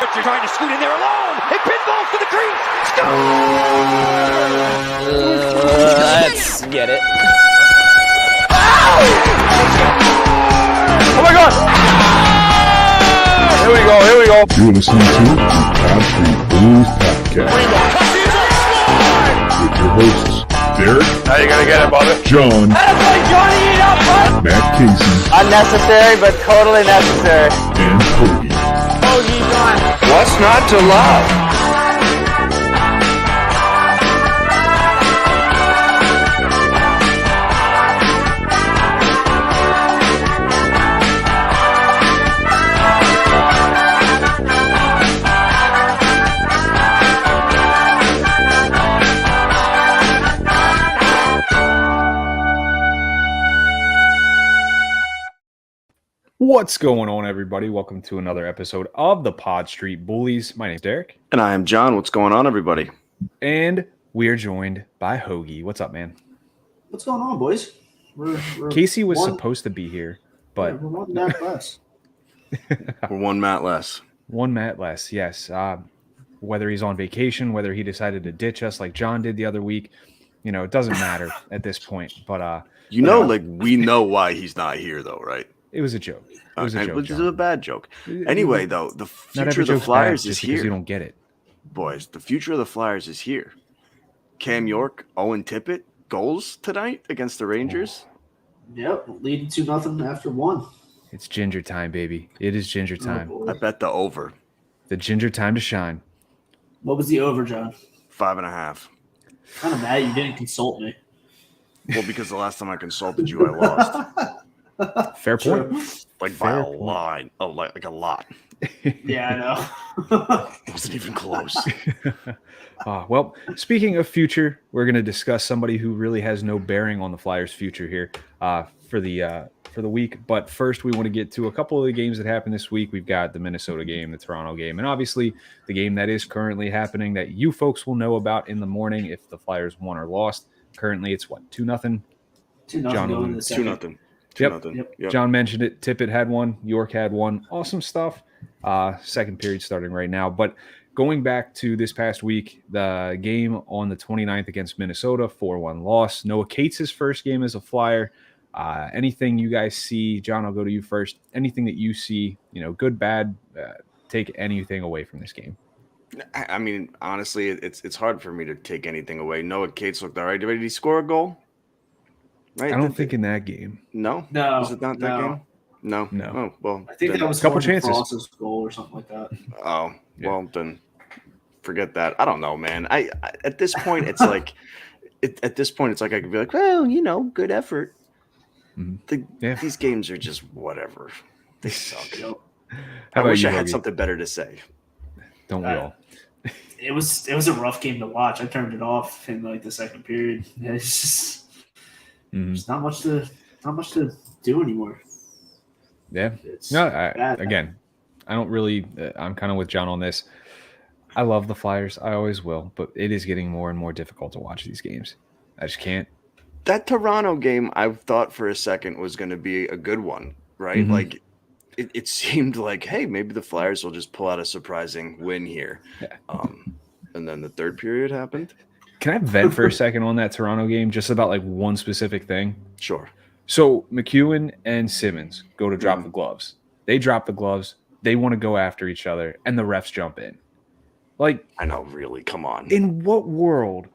You're trying to scoot in there alone. It pinballs to the crease. Let's get it. Oh my God! Here we go. You're listening to the Street Bullies podcast with your hosts, Derek. How you gonna get it, brother? John. Matt Casey. Unnecessary, but totally necessary. And Cody. What's not to love? What's going on, everybody? Welcome to another episode of the Street Bullies. My name's Derek. And I am John. What's going on, everybody? And we are joined by Hoagie. What's up, man? What's going on, boys? Casey was supposed to be here, but we're one Matt less. We're one Matt less. One Matt less, yes. Whether he's on vacation, whether he decided to ditch us like John did the other week, it doesn't matter at this point. But we know why he's not here, though, right? It was a joke. It was a joke. Which is a bad joke. Anyway, though, the future of the Flyers is here. You don't get it, boys. The future of the Flyers is here. Cam York, Owen Tippett, goals tonight against the Rangers. Yep, leading 2-0 after one. It's ginger time, baby. It is ginger time. I bet the over. The ginger time to shine. What was the over, John? 5.5. Kind of mad you didn't consult me. Well, because the last time I consulted you, I lost. Fair point. Like by a line. Oh, like a lot. Yeah, I know. It wasn't even close. Well, speaking of future, we're going to discuss somebody who really has no bearing on the Flyers' future here for the week. But first, we want to get to a couple of the games that happened this week. We've got the Minnesota game, the Toronto game, and obviously the game that is currently happening that you folks will know about in the morning if the Flyers won or lost. Currently, it's what, 2-0? 2-0. John, 2-0. Yep. John mentioned it. Tippett had one. York had one. Awesome stuff. Second period starting right now. But going back to this past week, the game on the 29th against Minnesota, 4-1 loss. Noah Cates' first game as a Flyer. Anything you guys see, John, I'll go to you first. Anything that you see, good, bad, take anything away from this game? I mean, honestly, it's hard for me to take anything away. Noah Cates looked all right. Did he score a goal? Right? I don't think in that game. No? Was it not that game? No. Oh, well. I think that was a couple chances. Frost's goal or something like that. Oh, well, then forget that. I don't know, man. I at this point, it's like I could be like, well, good effort. Mm-hmm. These games are just whatever. They suck. I wish I had something better to say. Don't we all? It was a rough game to watch. I turned it off in the second period. It's just there's not much to do anymore. Yeah. Again, I don't really. I'm kind of with John on this. I love the Flyers. I always will, but it is getting more and more difficult to watch these games. I just can't. That Toronto game, I thought for a second was going to be a good one, right? Mm-hmm. Like it seemed like, hey, maybe the Flyers will just pull out a surprising win here. Yeah. And then the third period happened. Can I vent for a second on that Toronto game, just about one specific thing? Sure. So McEwen and Simmons go to drop the gloves. They drop the gloves. They want to go after each other, and the refs jump in. I know, really, come on. In what world,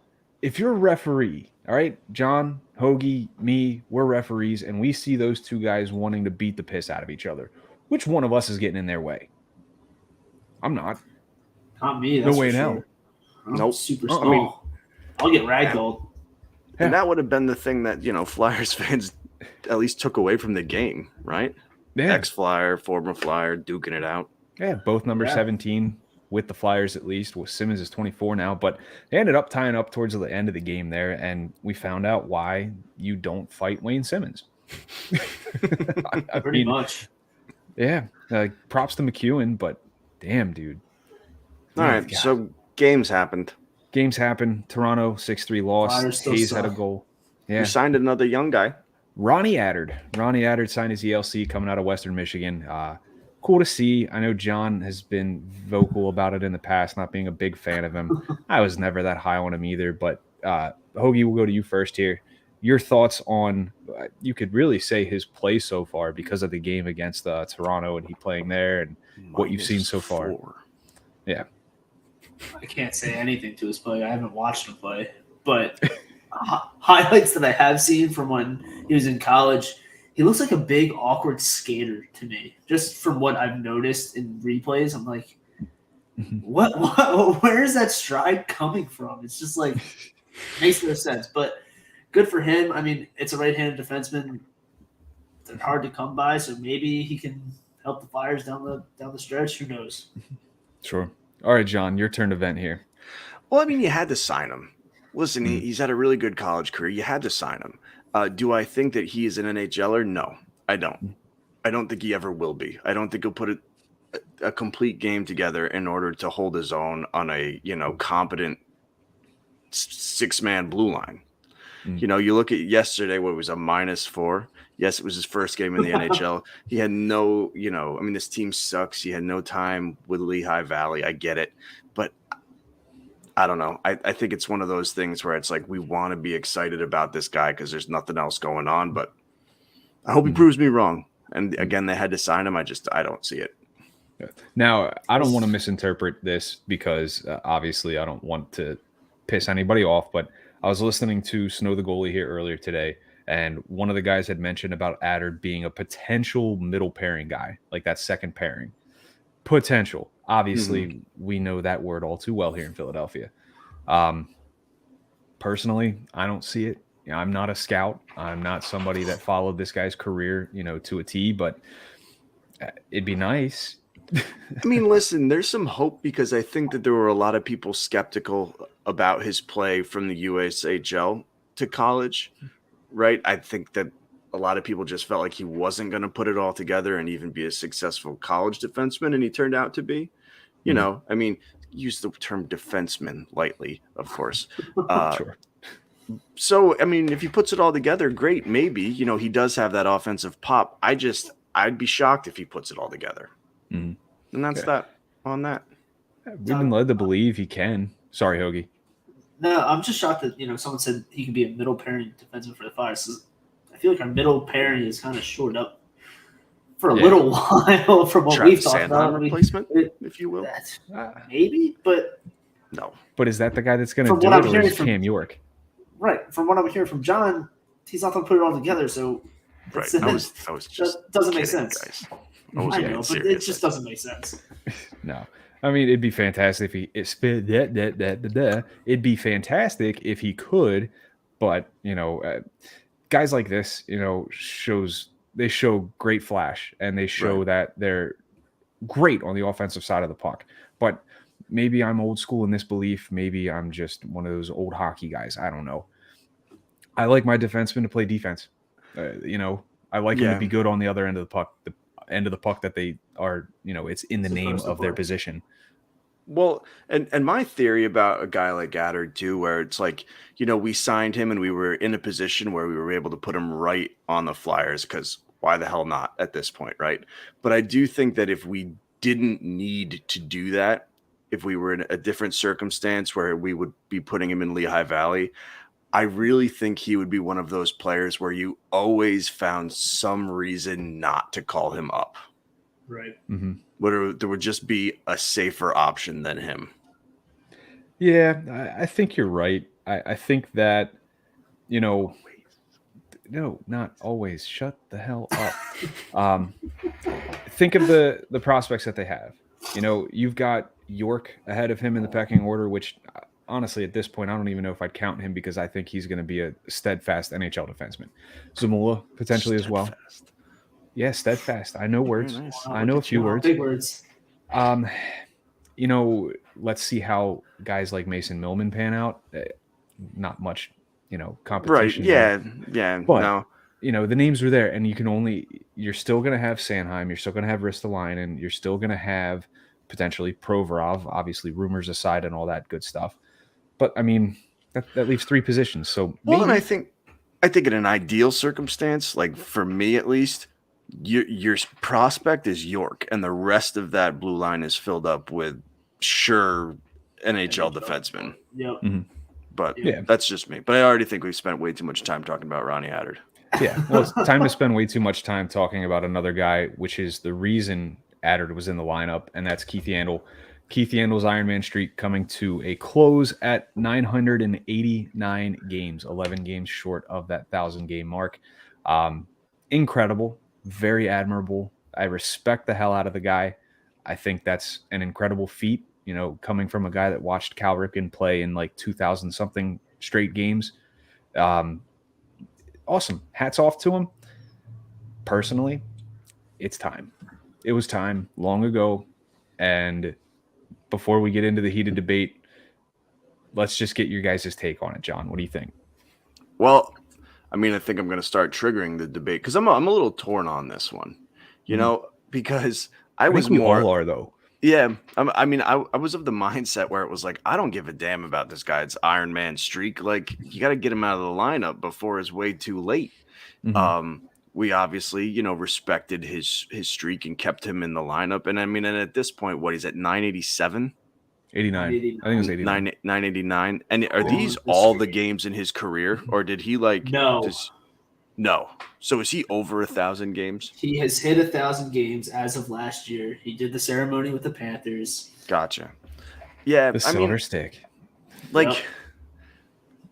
if you're a referee, all right, John, Hoagie, me, we're referees, and we see those two guys wanting to beat the piss out of each other, which one of us is getting in their way? I'm not. Not me. That's no way in sure. hell. Nope. Super small. I'll get ragdolled. And that would have been the thing that, Flyers fans at least took away from the game, right? Yeah. Ex-Flyer, former Flyer, duking it out. Yeah, both number 17 with the Flyers at least. Well, Simmons is 24 now, but they ended up tying up towards the end of the game there, and we found out why you don't fight Wayne Simmons. Pretty much. Yeah. Props to McEwen, but damn, dude. All right, so games happened. Toronto 6-3 loss. Hayes had a goal. Yeah. You signed another young guy. Ronnie Attard signed his ELC coming out of Western Michigan. cool to see. I know John has been vocal about it in the past, not being a big fan of him. I was never that high on him either. But Hoagie, we'll go to you first here. Your thoughts on, you could really say his play so far because of the game against Toronto and he playing there and what you've seen so far. Yeah. I can't say anything to his play. I haven't watched him play. But highlights that I have seen from when he was in college, he looks like a big, awkward skater to me. Just from what I've noticed in replays, I'm like, what? Where is that stride coming from? It's just like, makes no sense. But good for him. I mean, it's a right-handed defenseman. They're hard to come by, so maybe he can help the Flyers down the stretch. Who knows? Sure. All right, John, your turn to vent here. Well, I mean, you had to sign him. Listen, he's had a really good college career. You had to sign him. Do I think that he is an NHLer? No, I don't. I don't think he ever will be. I don't think he'll put a complete game together in order to hold his own on a competent 6-man blue line. You look at yesterday, what was a -4. Yes, it was his first game in the NHL. He had no, I mean, this team sucks. He had no time with Lehigh Valley. I get it. But I don't know. I think it's one of those things where it's like we want to be excited about this guy because there's nothing else going on. But I hope he proves me wrong. And again, they had to sign him. I don't see it. Now, I don't want to misinterpret this because obviously I don't want to piss anybody off. But I was listening to Snow the Goalie here earlier today, and one of the guys had mentioned about Adder being a potential middle pairing guy, like that second pairing. Potential. Obviously, we know that word all too well here in Philadelphia. Personally, I don't see it. I'm not a scout. I'm not somebody that followed this guy's career, to a T, but it'd be nice. I mean, listen, there's some hope because I think that there were a lot of people skeptical about his play from the USHL to college, right? I think that a lot of people just felt like he wasn't going to put it all together and even be a successful college defenseman, and he turned out to be. I mean, use the term defenseman lightly, of course. Sure. So, I mean, if he puts it all together, great. Maybe, he does have that offensive pop. I'd be shocked if he puts it all together. And that's that on that. We've been led to believe he can. Sorry, Hoagie. No, I'm just shocked that, someone said he could be a middle pairing defenseman for the Flyers. I feel like our middle pairing is kind of shored up for a little while from what we've talked about. Replacement, if you will. Maybe, but no. But is that the guy that's going to do it, or is Cam York? Right. From what I'm hearing from John, he's not going to put it all together. So right. I was just that doesn't make sense. Guys. I know, but it just doesn't make sense. No. I mean, it'd be fantastic if it'd be fantastic if he could, but guys like this, they show great flash and they show that they're great on the offensive side of the puck. But maybe I'm old school in this belief. Maybe I'm just one of those old hockey guys. I don't know. I like my defensemen to play defense. I like them to be good on the other end of the puck, the end of the puck that they are, it's in the name of their position. Well, and my theory about a guy like Goddard too, where it's like, we signed him and we were in a position where we were able to put him right on the Flyers because why the hell not at this point, right? But I do think that if we didn't need to do that, if we were in a different circumstance where we would be putting him in Lehigh Valley, I really think he would be one of those players where you always found some reason not to call him up. Right. Mm-hmm. There would just be a safer option than him. Yeah, I think you're right. I think that, no, not always. Shut the hell up. Think of the prospects that they have. You've got York ahead of him in the pecking order, which honestly, at this point, I don't even know if I'd count him because I think he's going to be a steadfast NHL defenseman. Zamula potentially as well. Yeah, steadfast. I know words. Nice. I know a few words. Big words. Let's see how guys like Mason Millman pan out. Not much, competition. Right. Yeah. But, no. the names are there, and you're still going to have Sanheim. You're still going to have Ristolainen. You're still going to have potentially Provorov, obviously rumors aside and all that good stuff. But, I mean, that leaves 3 positions. So and I think in an ideal circumstance, like for me at least, your prospect is York, and the rest of that blue line is filled up with sure NHL defensemen. Yep. Mm-hmm. But yeah, that's just me. But I already think we've spent way too much time talking about Ronnie Haddard. Yeah, well, it's time to spend way too much time talking about another guy, which is the reason Haddard was in the lineup, and that's Keith Yandle. Keith Yandle's Ironman streak coming to a close at 989 games, 11 games short of that 1,000-game mark. Incredible, very admirable. I respect the hell out of the guy. I think that's an incredible feat, coming from a guy that watched Cal Ripken play in like 2,000-something straight games. Awesome. Hats off to him. Personally, it's time. It was time long ago. And before we get into the heated debate, let's just get your guys' take on it, John. What do you think? Well, I think I'm going to start triggering the debate because I'm a little torn on this one, because I was we more. all are, though. Yeah, I was of the mindset where it was like, I don't give a damn about this guy's Iron Man streak. Like, you got to get him out of the lineup before it's way too late. Mm-hmm. We obviously, respected his streak and kept him in the lineup. And and at this point, what he's at 987? 89. I think it was 89. 989. And are these all the games in his career, or did he No. No. So is he over 1,000 games? He has hit 1,000 games as of last year. He did the ceremony with the Panthers. Gotcha. Yeah, the silver stick. Yep.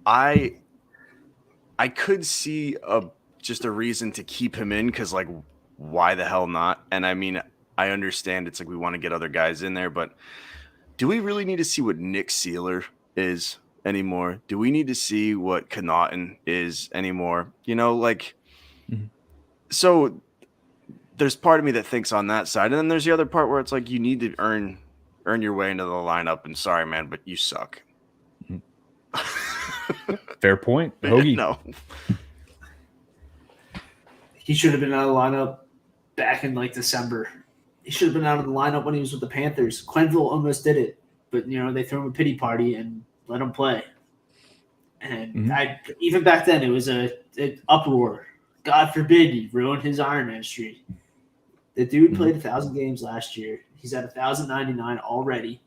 I could see just a reason to keep him in because, why the hell not? And I understand it's we want to get other guys in there, but do we really need to see what Nick Seeler is anymore? Do we need to see what Connaughton is anymore? Mm-hmm. So there's part of me that thinks on that side, and then there's the other part where it's you need to earn your way into the lineup. And sorry, man, but you suck. Mm-hmm. Fair point, Hoagie. No, he should have been out of the lineup back in December. He should have been out of the lineup when he was with the Panthers. Quenneville almost did it, but they threw him a pity party and let him play. And Mm-hmm. Even back then, it was an uproar. God forbid he ruined his Ironman streak. The dude played 1,000 games last year. He's at 1,099 already.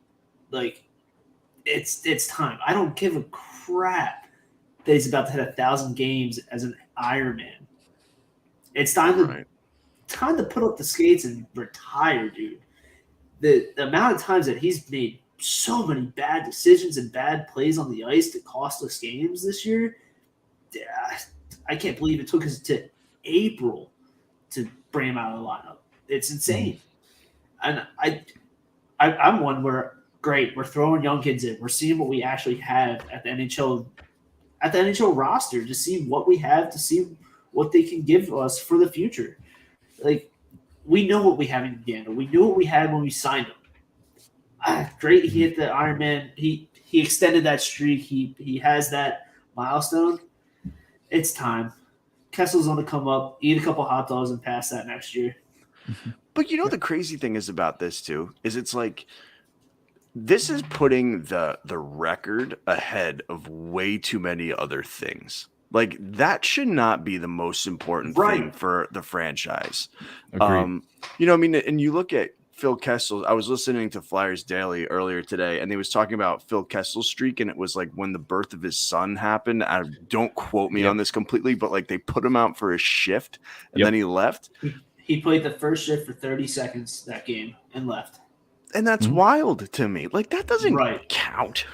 It's time. I don't give a crap that he's about to hit 1,000 games as an Ironman. It's time to put up the skates and retire, dude. The amount of times that he's made so many bad decisions and bad plays on the ice that cost us games this year, I can't believe it took us to April to bring him out of the lineup. It's insane. And I'm one where, great, we're throwing young kids in. We're seeing what we actually have at the NHL roster, to see what we have, to see what they can give us for the future. We know what we have in Uganda. We knew what we had when we signed him. Great, he hit the Ironman. He extended that streak. He has that milestone. It's time. Kessel's on the come up. Eat a couple hot dogs and pass that next year. But the crazy thing is about this too is it's this is putting the record ahead of way too many other things. That should not be the most important thing for the franchise. Agreed. And you look at Phil Kessel. I was listening to Flyers Daily earlier today, and they was talking about Phil Kessel's streak, and it was when the birth of his son happened. Don't quote me on this completely, but they put him out for a shift, and then he left. He played the first shift for 30 seconds that game and left. And that's wild to me. That doesn't count.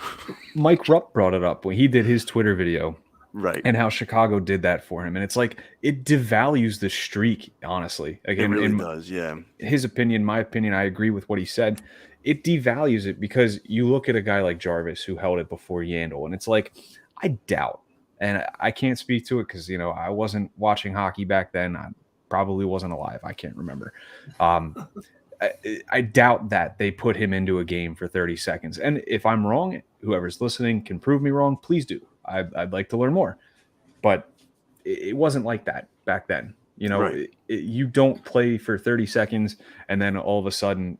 Mike Rupp brought it up when he did his Twitter video. Right. And how Chicago did that for him. And it's it devalues the streak, honestly. Again, it really does, yeah. His opinion, my opinion, I agree with what he said. It devalues it because you look at a guy like Jarvis who held it before Yandle, and it's I doubt, and I can't speak to it because, I wasn't watching hockey back then. I probably wasn't alive. I can't remember. I doubt that they put him into a game for 30 seconds. And if I'm wrong, whoever's listening can prove me wrong, please do. I'd like to learn more, but it wasn't like that back then. You don't play for 30 seconds and then all of a sudden,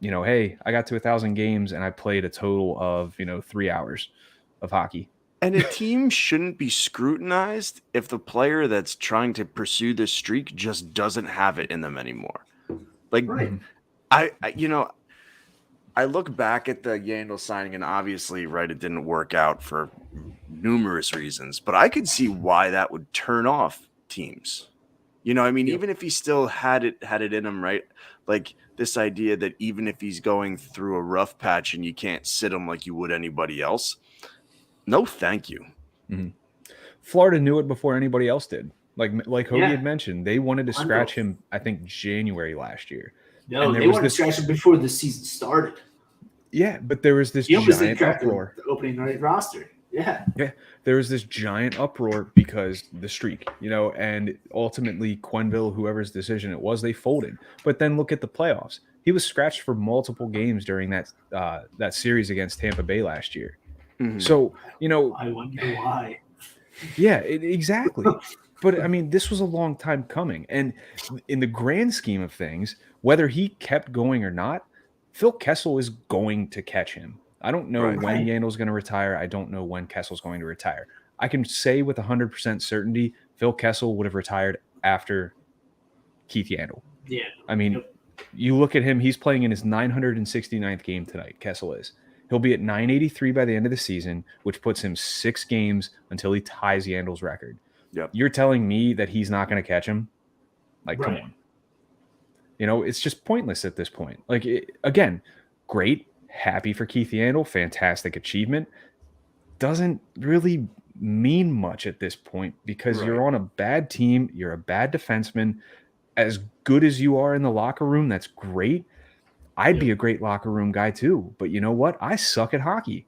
hey, I got to 1,000 games and I played a total of 3 hours of hockey. And a team shouldn't be scrutinized if the player that's trying to pursue this streak just doesn't have it in them anymore. Like, Right. I look back at the Yandel signing, and obviously, right, it didn't work out for numerous reasons, but I could see why that would turn off teams. I mean, even if he still had it in him, right? Like this idea that even if he's going through a rough patch and you can't sit him like you would anybody else, no, thank you. Mm-hmm. Florida knew it before anybody else did. Like Hoagie had mentioned, they wanted to scratch him, I think, January last year. No, they wanted to scratch him before the season started. Yeah, but there was this giant uproar. The opening night roster. Yeah. There was this giant uproar because the streak, and ultimately Quenneville, whoever's decision it was, they folded. But then look at the playoffs. He was scratched for multiple games during that series against Tampa Bay last year. Mm-hmm. So, I wonder why. Yeah, exactly. But I mean, this was a long time coming. And in the grand scheme of things, whether he kept going or not, Phil Kessel is going to catch him. I don't know when Yandel's going to retire. I don't know when Kessel's going to retire. I can say with 100% certainty, Phil Kessel would have retired after Keith Yandel. Yeah. I mean, you look at him, he's playing in his 969th game tonight, Kessel is. He'll be at 983 by the end of the season, which puts him 6 games until he ties Yandel's record. Yep. You're telling me that he's not going to catch him? Like, come on. It's just pointless at this point. Like, again, great. Happy for Keith Yandel. Fantastic achievement. Doesn't really mean much at this point because you're on a bad team. You're a bad defenseman. As good as you are in the locker room, that's great. I'd be a great locker room guy too. But you know what? I suck at hockey.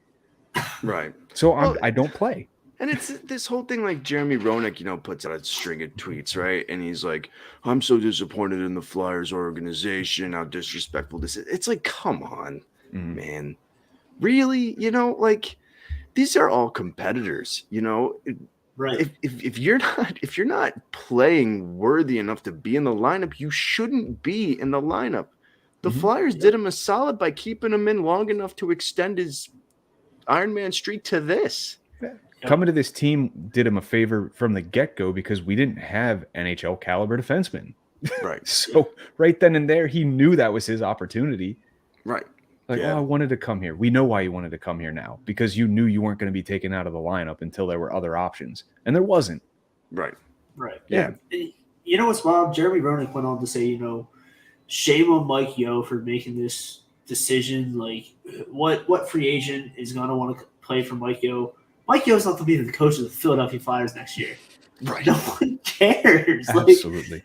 Right. So I don't play. And it's this whole thing like Jeremy Roenick, puts out a string of tweets, right? And he's like, I'm so disappointed in the Flyers organization, how disrespectful this is. It's like, come on, man. Really? Like these are all competitors, Right. If you're not playing worthy enough to be in the lineup, you shouldn't be in the lineup. The Flyers did him a solid by keeping him in long enough to extend his Iron Man streak to this. Coming to this team did him a favor from the get-go because we didn't have NHL caliber defensemen. Right. So right then and there, he knew that was his opportunity. Right. Like, I wanted to come here. We know why you wanted to come here now because you knew you weren't going to be taken out of the lineup until there were other options. And there wasn't. Right. Right. Yeah. You know what's wild? Jeremy Roenick went on to say, shame on Mike Yeo for making this decision. Like, what free agent is going to want to play for Mike Yeo? Mike Yeo's not to be the coach of the Philadelphia Flyers next year. Right. No one cares. Absolutely.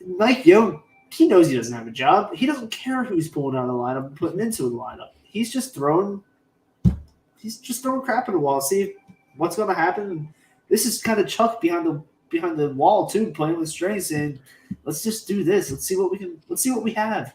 Mike Yeo, he knows he doesn't have a job. He doesn't care who's pulling out of the lineup and putting into the lineup. He's just throwing crap at the wall. See what's going to happen. This is kind of Chuck behind the wall too, playing with strings, saying, "Let's just do this. Let's see what we have."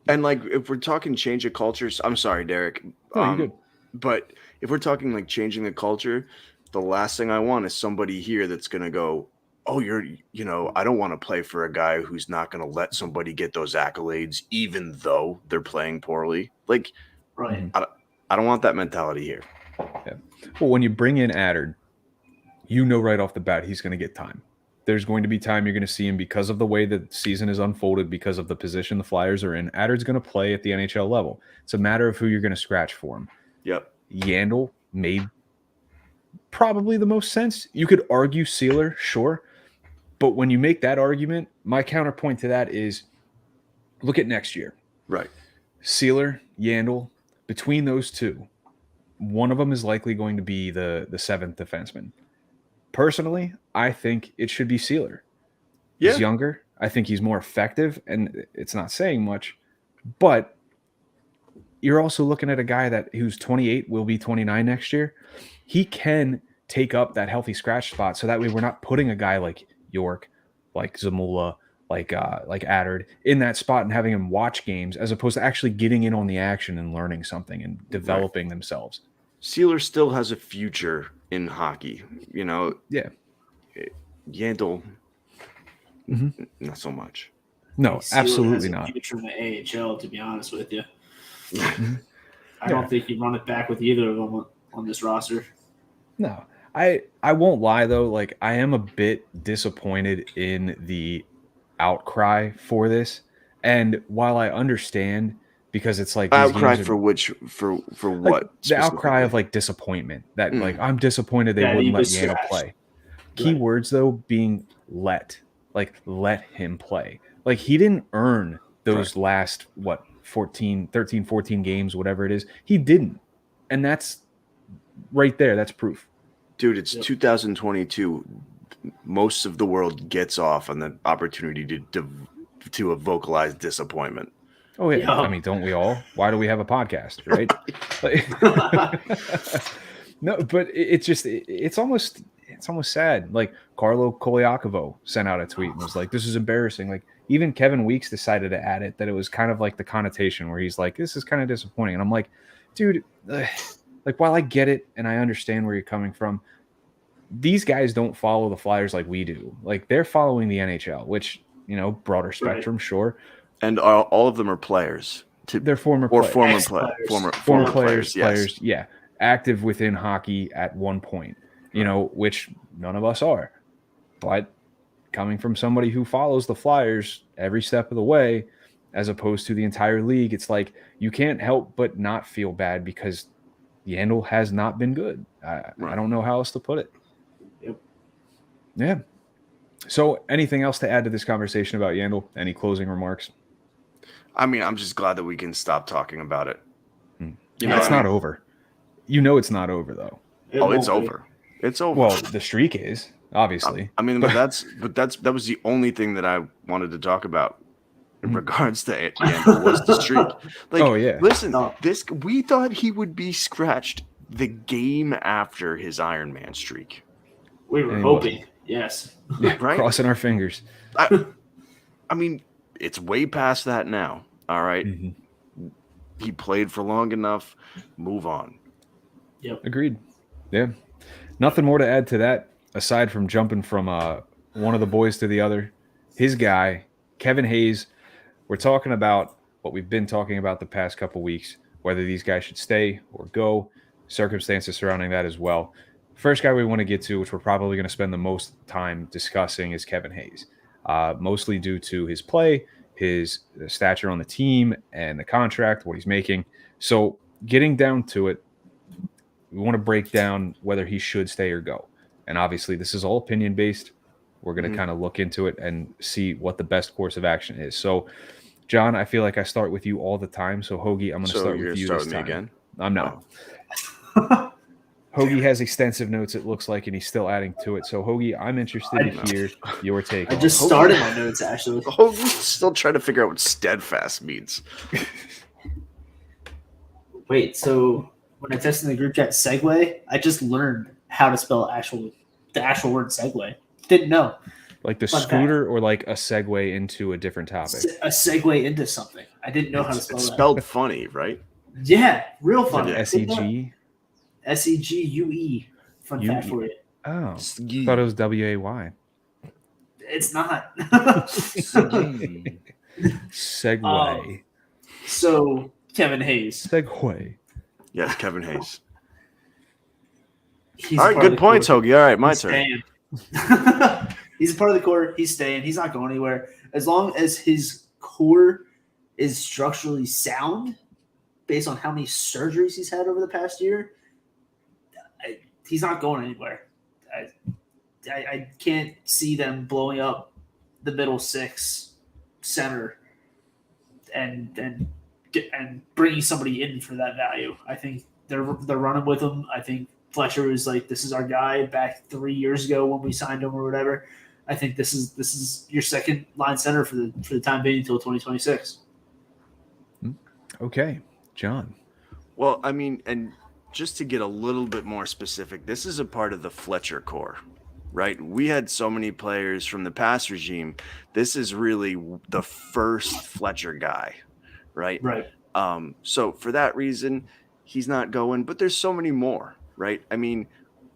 And like, if we're talking change of cultures, I'm sorry, Derek. You're good. But if we're talking like changing the culture, the last thing I want is somebody here that's going to go, oh, I don't want to play for a guy who's not going to let somebody get those accolades, even though they're playing poorly. Like, right. I don't want that mentality here. Yeah. Well, when you bring in Adder, right off the bat, he's going to get time. There's going to be time you're going to see him because of the way the season is unfolded, because of the position the Flyers are in. Adder's going to play at the NHL level. It's a matter of who you're going to scratch for him. Yep. Yandel made probably the most sense. You could argue Sealer, sure. But when you make that argument, my counterpoint to that is look at next year. Right. Sealer, Yandel, between those two, one of them is likely going to be the 7th defenseman. Personally, I think it should be Sealer. He's younger. I think he's more effective, and it's not saying much, but you're also looking at a guy who's 28, will be 29 next year. He can take up that healthy scratch spot, so that way we're not putting a guy like York, like Zamula, like Adder in that spot and having him watch games as opposed to actually getting in on the action and learning something and developing themselves. Sealer still has a future in hockey, Yeah. Yandel, not so much. No, Sealer absolutely has a not. future in the AHL, to be honest with you. I don't think you'd run it back with either of them on this roster. No, I won't lie though. Like I am a bit disappointed in the outcry for this, and while I understand because it's like these Outcry games for are which for like what the outcry of specifically? like disappointment that like I'm disappointed they Yeah, wouldn't he let was Yandle scratched. play. Keywords though being let him play. Like he didn't earn those last 13, 14 games, whatever it is. He didn't. And that's right there. That's proof. Dude, it's 2022. Most of the world gets off on the opportunity to vocalize disappointment. Oh yeah. Yeah. I mean, don't we all? Why do we have a podcast, right? No, but it's almost sad. Like Carlo Koliakovo sent out a tweet and was like, "This is embarrassing." Like even Kevin Weeks decided to add it that it was kind of like the connotation where he's like, "This is kind of disappointing," and I'm like, "Dude, like while I get it and I understand where you're coming from, these guys don't follow the Flyers like we do. Like they're following the NHL, which broader spectrum, sure, And all of them are players. They're former or players. former players, yes. yeah, active within hockey at one point, which none of us are. But coming from somebody who follows the Flyers every step of the way, as opposed to the entire league, it's like you can't help but not feel bad because Yandle has not been good. I don't know how else to put it. Yep. Yeah. So anything else to add to this conversation about Yandle? Any closing remarks? I mean, I'm just glad that we can stop talking about it. It's not over. It's not over though. It's over. It's over. Well, the streak is obviously. I mean, but that was the only thing that I wanted to talk about in regards to Yandle was the streak. Like, oh yeah. Listen, we thought he would be scratched the game after his Iron Man streak. We were hoping, yes. Yeah, right? Crossing our fingers. I mean, it's way past that now. All right. Mm-hmm. He played for long enough. Move on. Yep. Agreed. Yeah. Nothing more to add to that aside from jumping from one of the boys to the other. His guy, Kevin Hayes. We're talking about what we've been talking about the past couple weeks, whether these guys should stay or go, circumstances surrounding that as well. First guy we want to get to, which we're probably going to spend the most time discussing, is Kevin Hayes, mostly due to his play, his stature on the team, and the contract, what he's making. So getting down to it, we want to break down whether he should stay or go. And obviously, this is all opinion-based. We're going to kind of look into it and see what the best course of action is. So, John, I feel like I start with you all the time. So, Hoagie, I'm going to start with you this time. Again? I'm not. Hoagie has extensive notes, it looks like, and he's still adding to it. So, Hoagie, I'm interested to hear your take. I just started my notes, actually. Hoagie's still trying to figure out what steadfast means. Wait, so when I tested in the group chat segue, I just learned how to spell the actual word segue. Didn't know. Like the scooter or like a segue into a different topic? A segue into something. I didn't know how to spell It's that. spelled funny, right? Yeah, real funny. S-E-G? S-E-G-U-E. Fun fact for you. Oh, I thought it was W-A-Y. It's not. Segway. So, Kevin Hayes. Segway. Yes, Kevin Hayes. He's all right, good points, Hoagie. All right, my turn. He's a part of the core. He's staying. He's not going anywhere. As long as his core is structurally sound, based on how many surgeries he's had over the past year, he's not going anywhere. I can't see them blowing up the middle six center and bringing somebody in for that value. I think they're running with him. I think Fletcher was like, this is our guy back 3 years ago when we signed him or whatever. I think this is your second line center for the time being until 2026. Okay, John. Well, I mean, and just to get a little bit more specific, this is a part of the Fletcher core, right? We had so many players from the past regime. This is really the first Fletcher guy, right? Right. So for that reason, he's not going, but there's so many more, right? I mean,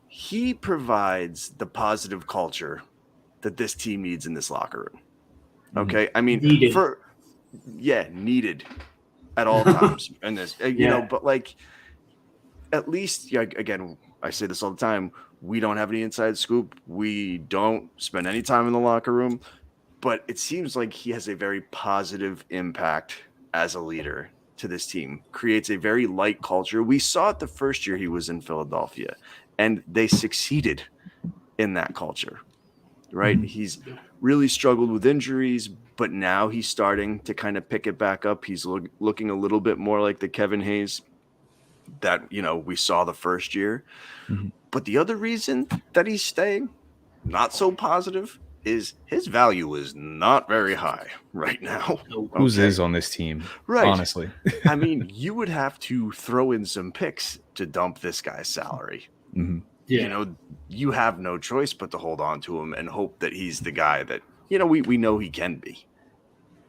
he provides the positive culture that this team needs in this locker room. Okay. I mean, needed at all times in this, you know, but like, at least, again, I say this all the time. We don't have any inside scoop. We don't spend any time in the locker room, but it seems like he has a very positive impact as a leader to this team, creates a very light culture. We saw it the first year he was in Philadelphia, and they succeeded in that culture, right? He's really struggled with injuries, but now he's starting to kind of pick it back up. He's looking a little bit more like the Kevin Hayes that, we saw the first year. But the other reason that he's staying not so positive is his value is not very high right now. Who's is on this team? Right. Honestly. I mean, you would have to throw in some picks to dump this guy's salary. Yeah. You have no choice but to hold on to him and hope that he's the guy that, we know he can be.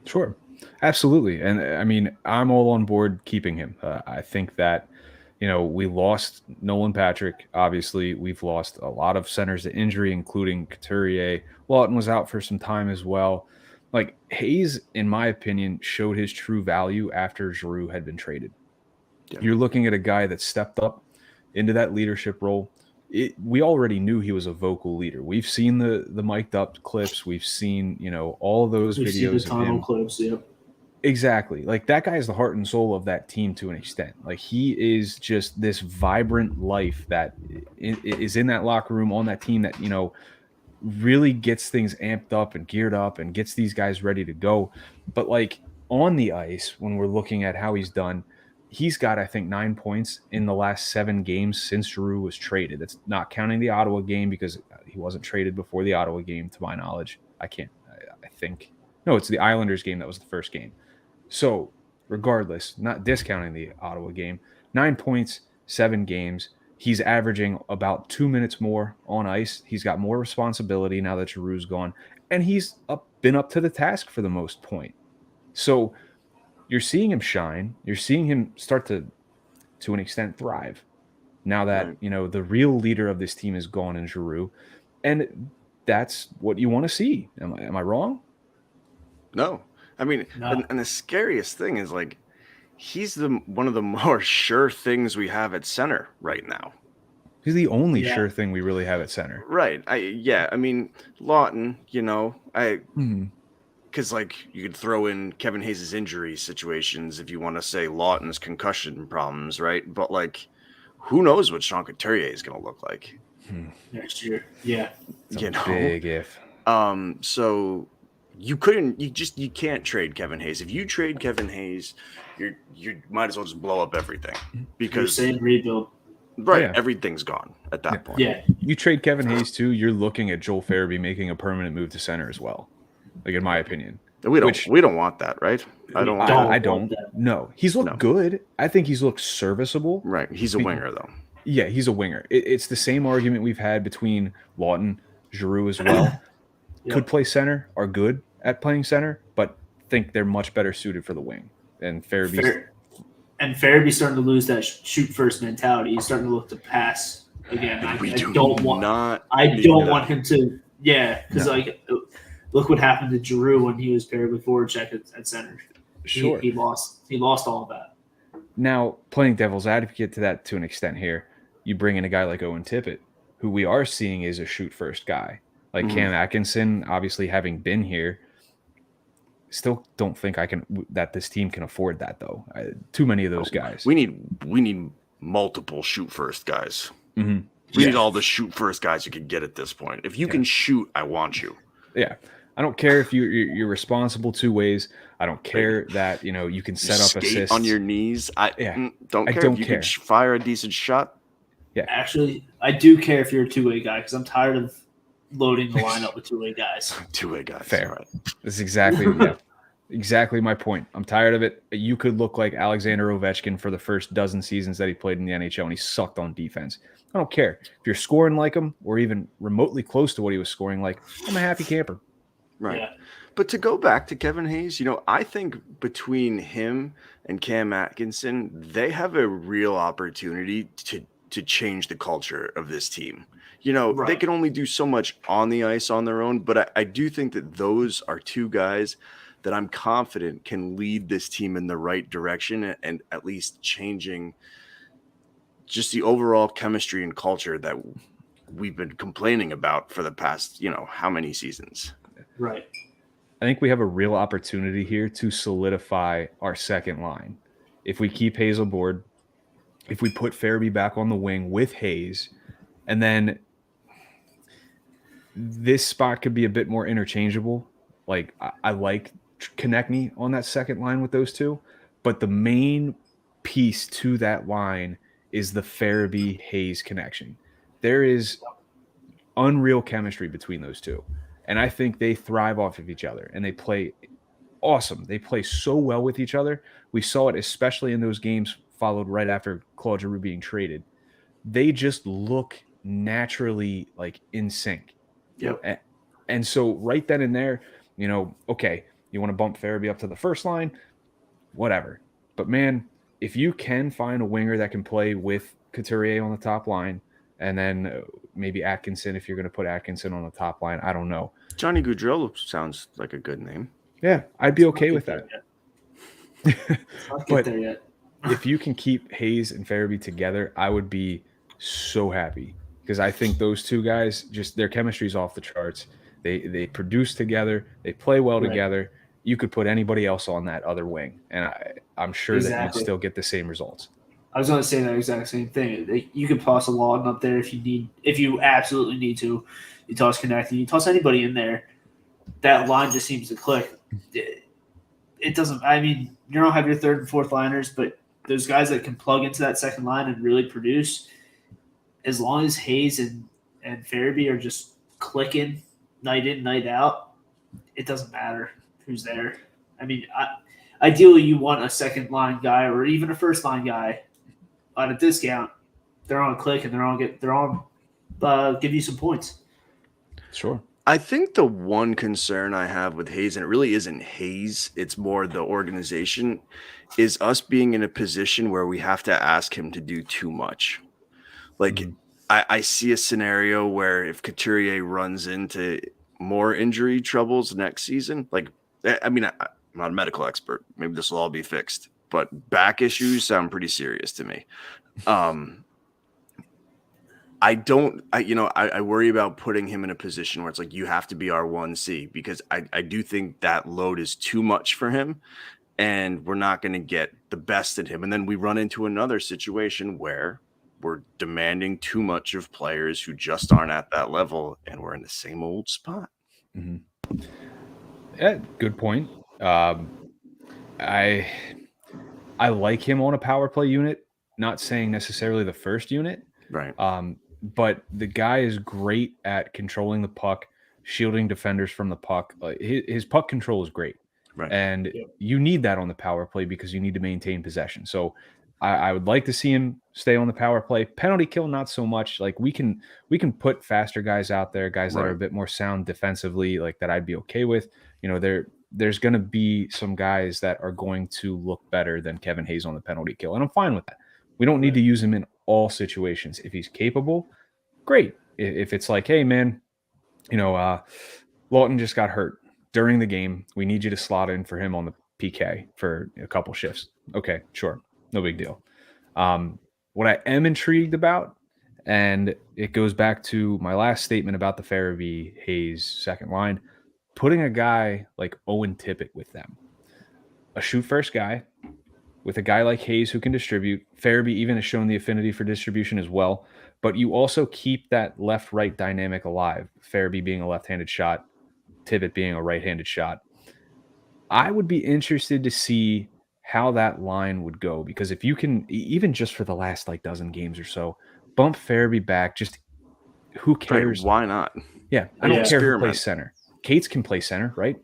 Sure. Absolutely. And I mean, I'm all on board keeping him. I think that, we lost Nolan Patrick. Obviously, we've lost a lot of centers to injury, including Couturier. Lawton was out for some time as well. Like, Hayes, in my opinion, showed his true value after Giroux had been traded. Yeah. You're looking at a guy that stepped up into that leadership role. We already knew he was a vocal leader. We've seen the mic'd up clips. We've seen, all of those videos the tunnel clips. Yep. Exactly. Like, that guy is the heart and soul of that team to an extent. Like, he is just this vibrant life that is in that locker room on that team that, really gets things amped up and geared up and gets these guys ready to go. But like, on the ice, when we're looking at how he's done, he's got, I think, 9 points in the last 7 games since Giroux was traded. That's not counting the Ottawa game because he wasn't traded before the Ottawa game, to my knowledge. I think. No, it's the Islanders game that was the first game. So, regardless, not discounting the Ottawa game, 9 points, 7 games. He's averaging about 2 minutes more on ice. He's got more responsibility now that Giroux's gone, and he's been up to the task for the most point. So, you're seeing him shine. You're seeing him start to an extent, thrive. Now that, the real leader of this team is gone in Giroux, and that's what you want to see. Am I wrong? No. I mean, no. And the scariest thing is, like, he's one of the more sure things we have at center right now. He's the only sure thing we really have at center. Right. I mean, Lawton, because, like, you could throw in Kevin Hayes' injury situations if you want to say Lawton's concussion problems, right? But, like, who knows what Sean Couturier is going to look like next year? Yeah. Big if. So you can't trade Kevin Hayes. If you trade Kevin Hayes, you might as well just blow up everything because you're saying rebuild. Right, everything's gone at that point. Yeah, you trade Kevin Hayes too. You're looking at Joel Farabee making a permanent move to center as well. Like, in my opinion, we don't want that, right? I don't. No, he's looked good. I think he's looked serviceable. Right, he's a winger though. Yeah, he's a winger. It's the same argument we've had between Lawton, Giroux as well. Could play center, are good at playing center, but think they're much better suited for the wing. And Farabee's starting to lose that shoot first mentality. He's starting to look to pass again. I don't want him to. Yeah, because look what happened to Giroux when he was paired with Voracek at center. Sure, he lost all of that. Now, playing devil's advocate to that to an extent here, you bring in a guy like Owen Tippett, who we are seeing is a shoot first guy. Like Cam Atkinson, obviously having been here, still don't think that this team can afford that though. Too many of those guys. We need multiple shoot first guys. We need all the shoot first guys you can get at this point. If you can shoot, I want you. Yeah, I don't care if you're responsible 2 ways. I don't care that you can set up assists on your knees. I don't care if you can fire a decent shot. Yeah, actually, I do care if you're a 2-way guy because I'm tired of loading the lineup with 2-way guys. 2-way guys. Fair. Right. That's exactly my point. I'm tired of it. You could look like Alexander Ovechkin for the first dozen seasons that he played in the NHL, and he sucked on defense. I don't care. If you're scoring like him or even remotely close to what he was scoring like, I'm a happy camper. Right. Yeah. But to go back to Kevin Hayes, I think between him and Cam Atkinson, they have a real opportunity to change the culture of this team. They can only do so much on the ice on their own, but I do think that those are 2 guys that I'm confident can lead this team in the right direction and at least changing just the overall chemistry and culture that we've been complaining about for the past, how many seasons. Right. I think we have a real opportunity here to solidify our second line. If we keep Hayes aboard, if we put Farabee back on the wing with Hayes, and then this spot could be a bit more interchangeable. Like I like Konechny on that second line with those two, but the main piece to that line is the Farabee-Hayes connection. There is unreal chemistry between those two, and I think they thrive off of each other, and they play awesome. They play so well with each other. We saw it especially in those games followed right after Claude Giroux being traded. They just look naturally like in sync. Yep. And so right then and there, okay, you want to bump Farabee up to the first line, whatever. But man, if you can find a winger that can play with Couturier on the top line, and then maybe Atkinson, if you're going to put Atkinson on the top line, I don't know. Johnny Gaudreau sounds like a good name. Yeah, I'd be okay with that. But there yet. If you can keep Hayes and Farabee together, I would be so happy, because I think those two guys, just their chemistry is off the charts. They produce together. They play well together. You could put anybody else on that other wing, and I'm sure that you'd still get the same results. I was going to say that exact same thing. You could toss a Lawton up there if you absolutely need to. You toss Konechny, you toss anybody in there. That line just seems to click. It doesn't. I mean, you don't have your third and fourth liners, but those guys that can plug into that second line and really produce, as long as Hayes and Farabee are just clicking night in, night out, it doesn't matter who's there. I mean, ideally you want a second line guy or even a first line guy at a discount. They're on a click and they're on give you some points. Sure. I think the one concern I have with Hayes, and it really isn't Hayes, it's more the organization, is us being in a position where we have to ask him to do too much. Like, I see a scenario where if Couturier runs into more injury troubles next season, like, I mean, I'm not a medical expert. Maybe this will all be fixed, but back issues sound pretty serious to me. I worry about putting him in a position where it's like, you have to be our 1C, because I do think that load is too much for him and we're not going to get the best in him. And then we run into another situation where we're demanding too much of players who just aren't at that level, and we're in the same old spot. Mm-hmm. Yeah, good point. I like him on a power play unit, not saying necessarily the first unit. Right. But the guy is great at controlling the puck, shielding defenders from the puck. His puck control is great. Right. And you need that on the power play because you need to maintain possession. So I would like to see him stay on the power play. Penalty kill, not so much. Like we can put faster guys out there, guys that are a bit more sound defensively, like that I'd be okay with. There's going to be some guys that are going to look better than Kevin Hayes on the penalty kill, and I'm fine with that. We don't need to use him in all situations. If he's capable, great. If it's like, hey, man, Lawton just got hurt during the game. We need you to slot in for him on the PK for a couple shifts. Okay, sure. No big deal. What I am intrigued about, and it goes back to my last statement about the Farabee-Hayes second line, putting a guy like Owen Tippett with them, a shoot-first guy, with a guy like Hayes who can distribute. Farabee even has shown the affinity for distribution as well, but you also keep that left-right dynamic alive, Farabee being a left-handed shot, Tippett being a right-handed shot. I would be interested to see how that line would go, because if you can, even just for the last like dozen games or so, bump Farabee back, just who cares? Right, why not? Yeah, I don't care who plays center. Cates can play center, right?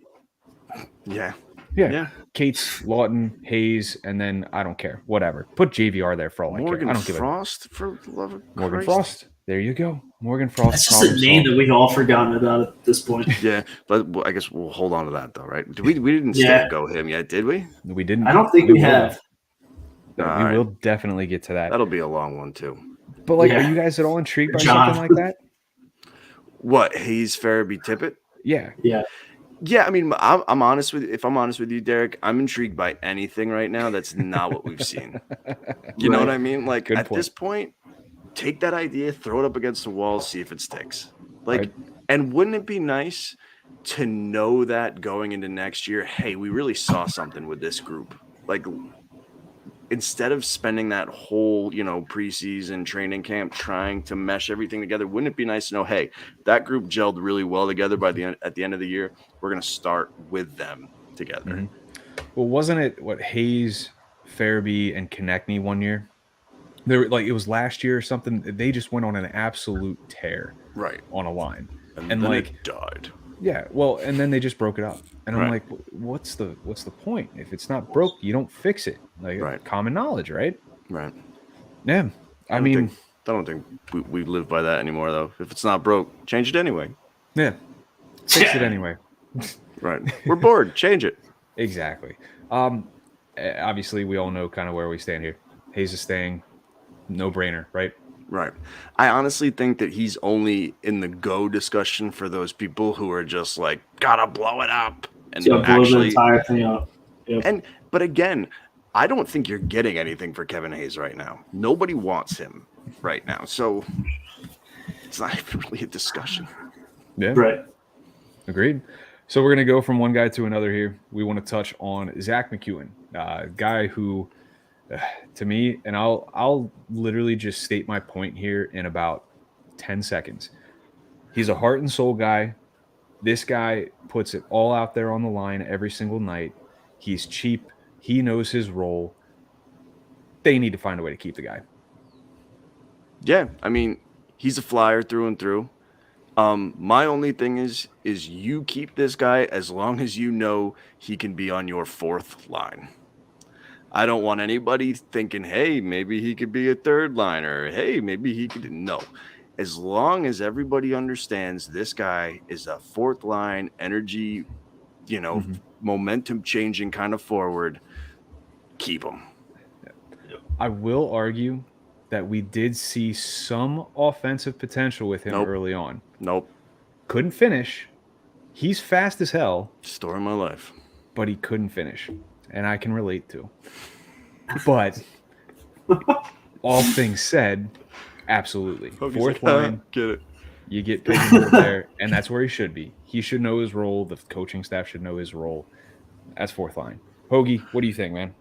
Yeah. Cates, Lawton, Hayes, and then I don't care. Whatever. Put JVR there for all I care. I don't give a Frost, for the love of Morgan Christ. Frost. There you go. Morgan Frost. That's just a name that we've all forgotten about at this point. Yeah, but I guess we'll hold on to that though, right? We didn't still go him yet, did we? We didn't. I don't think we have. We will definitely get to that. That'll be a long one too. But are you guys at all intrigued by something like that? What, Hayes, Farabee, Tippett? Yeah. I mean, I'm honest with. If I'm honest with you, Derek, I'm intrigued by anything right now that's not what we've seen. You know what I mean? Like Good at point. this point, take that idea, throw it up against the wall, see if it sticks. Like, Right. and wouldn't it be nice to know that going into next year, hey, we really saw something with this group. Like, instead of spending that whole, preseason training camp trying to mesh everything together, wouldn't it be nice to know, hey, that group gelled really well together at the end of the year. We're going to start with them together. Mhm. Well, wasn't it what Hayes, Farabee, and Konechny one year? They were like, it was last year or something. They just went on an absolute tear Right. on a line. And And then like, it died. yeah, well, and then they just broke it up. And I'm Right. like, what's the point? If it's not broke, you don't fix it. Like Right. common knowledge, right? Right. Yeah. I I don't think we live by that anymore, though. If it's not broke, change it anyway. yeah. Fix it anyway. Right. We're bored. Change it. Exactly. Obviously, we all know kind of where we stand here. Hayes is staying. No brainer, right? Right. I honestly think that he's only in the go discussion for those people who are just like, gotta blow it up. And Blow the actually, entire thing up. Yep. but again, I don't think you're getting anything for Kevin Hayes right now. Nobody wants him right now. So it's not even really a discussion. Yeah. Right. Agreed. So we're going to go from one guy to another here. We want to touch on Zach McEwen, a guy who, to me, and I'll literally just state my point here in about 10 seconds. He's a heart and soul guy. This guy puts it all out there on the line every single night. He's cheap. He knows his role. They need to find a way to keep the guy. Yeah. I mean, he's a flyer through and through. My only thing is you keep this guy as long as you know he can be on your fourth line. I don't want anybody thinking, hey, maybe he could be a third liner. Hey, maybe he could. No. As long as everybody understands this guy is a fourth line energy, momentum changing kind of forward, keep him. I will argue that we did see some offensive potential with him early on. Nope. Couldn't finish. He's fast as hell. Story of my life. But he couldn't finish. And I can relate to. But all things said, absolutely. Fourth line, get it. you get pigeonholed there, and that's where he should be. He should know his role. The coaching staff should know his role. That's fourth line. Hoagie, what do you think, man?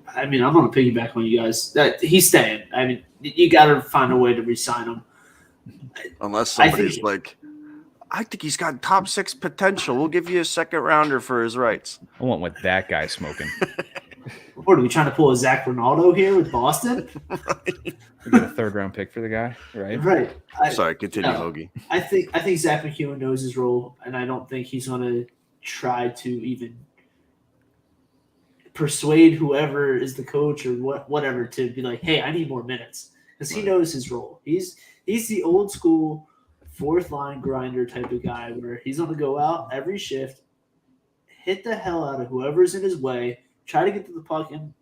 I mean, I'm going to piggyback on you guys. He's staying. I mean, you got to find a way to re-sign him. Unless somebody's I think he's got top 6 potential. We'll give you a second rounder for his rights. I want what that guy's smoking. What are we trying to pull a Zach Ronaldo here with Boston? We get a third-round pick for the guy, right? Right. Sorry, continue, Hoagie. I think Zach McEwen knows his role, and I don't think he's going to try to even persuade whoever is the coach or whatever to be like, hey, I need more minutes, because he knows his role. He's the old school fourth line grinder type of guy where he's going to go out every shift, hit the hell out of whoever's in his way, try to get to the puck, and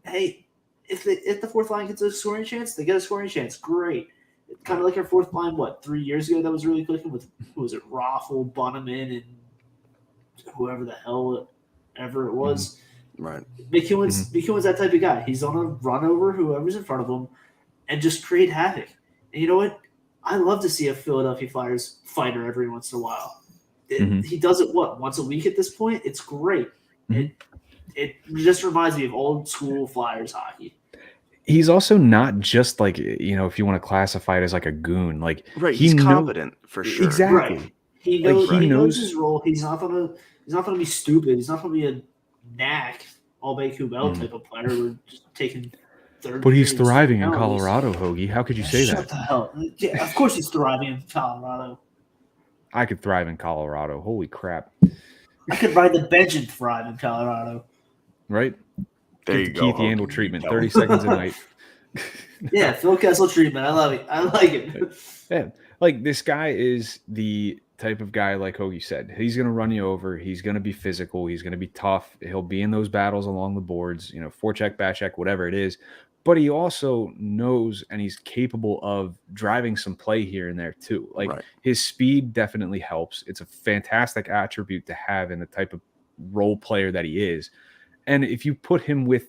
hey, if the fourth line gets a scoring chance, they get a scoring chance. Great. Kind of like our fourth line, 3 years ago that was really clicking with, who was it, Raffle, Bunneman, and whoever the hell ever it was. Right. McEwen's that type of guy. He's on a run over whoever's in front of him and just create havoc. And you know what? I love to see a Philadelphia Flyers fighter every once in a while. He does it, once a week at this point? It's great. It just reminds me of old school Flyers hockey. He's also not just like, if you want to classify it as like a goon. Like, right, he's competent for sure. Exactly. Right. He knows his role. He's not gonna be stupid. He's not gonna be a knack, Albay Kubel type of player. We're just taking third. But he's thriving in Colorado, Hoagie. How could you say that? Shut the hell. Yeah, of course he's thriving in Colorado. I could thrive in Colorado. Holy crap. I could ride the bench and thrive in Colorado. Right? There Get you the go. Keith Yandel treatment, 30 seconds a night. Yeah, Phil Kessel treatment. I love it. I like it. Yeah. Like, this guy is the type of guy, like Hoagie said. He's going to run you over. He's going to be physical. He's going to be tough. He'll be in those battles along the boards, forecheck, backcheck, whatever it is. But he also knows and he's capable of driving some play here and there too. Like, his speed definitely helps. It's a fantastic attribute to have in the type of role player that he is. And if you put him with,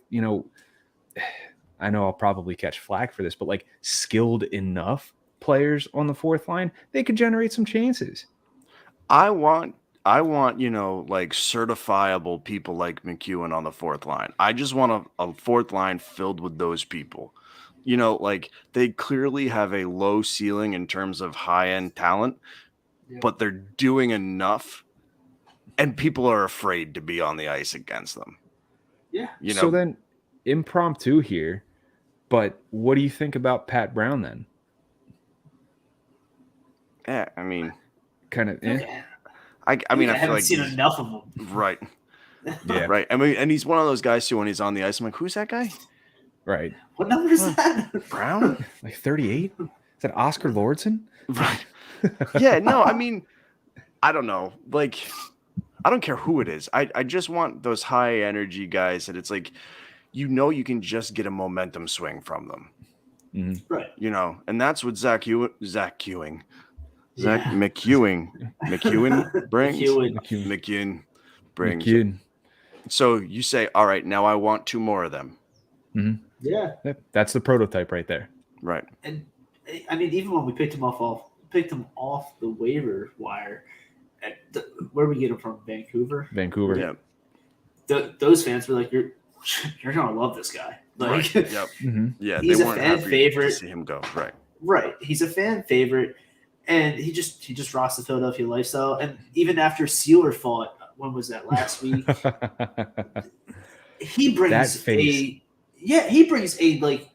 I know I'll probably catch flack for this, but like skilled enough players on the fourth line, they could generate some chances. I want, like certifiable people like McEwen on the fourth line. I just want a fourth line filled with those people. Like they clearly have a low ceiling in terms of high-end talent, but they're doing enough, and people are afraid to be on the ice against them. Yeah. So then, impromptu here, but what do you think about Pat Brown then? Yeah, I mean, kind of. I mean, I feel haven't like seen enough of him. Right. Yeah. Right. I mean, and he's one of those guys too. When he's on the ice, I'm like, who's that guy? Right. What number is that? Brown? Like 38? Is that Oscar Lordson? Right. Yeah. No, I mean, I don't know. Like, I don't care who it is. I just want those high energy guys that it's like, you can just get a momentum swing from them. Mm-hmm. Right. And that's what McEwen brings. McEwen. So you say, all right, now I want 2 more of them. Mm-hmm. Yeah. That's the prototype right there. Right. And I mean, even when we picked him off the waiver wire, where we get him from? Vancouver. Yeah. Those fans were like, "You're gonna love this guy." Like, right. Yep. Mm-hmm. Yeah, he's they a weren't fan happy favorite. to see him go. Right. Right. He's a fan favorite, and he just rocks the Philadelphia lifestyle. And even after Sealer fought, when was that, last week? He brings a like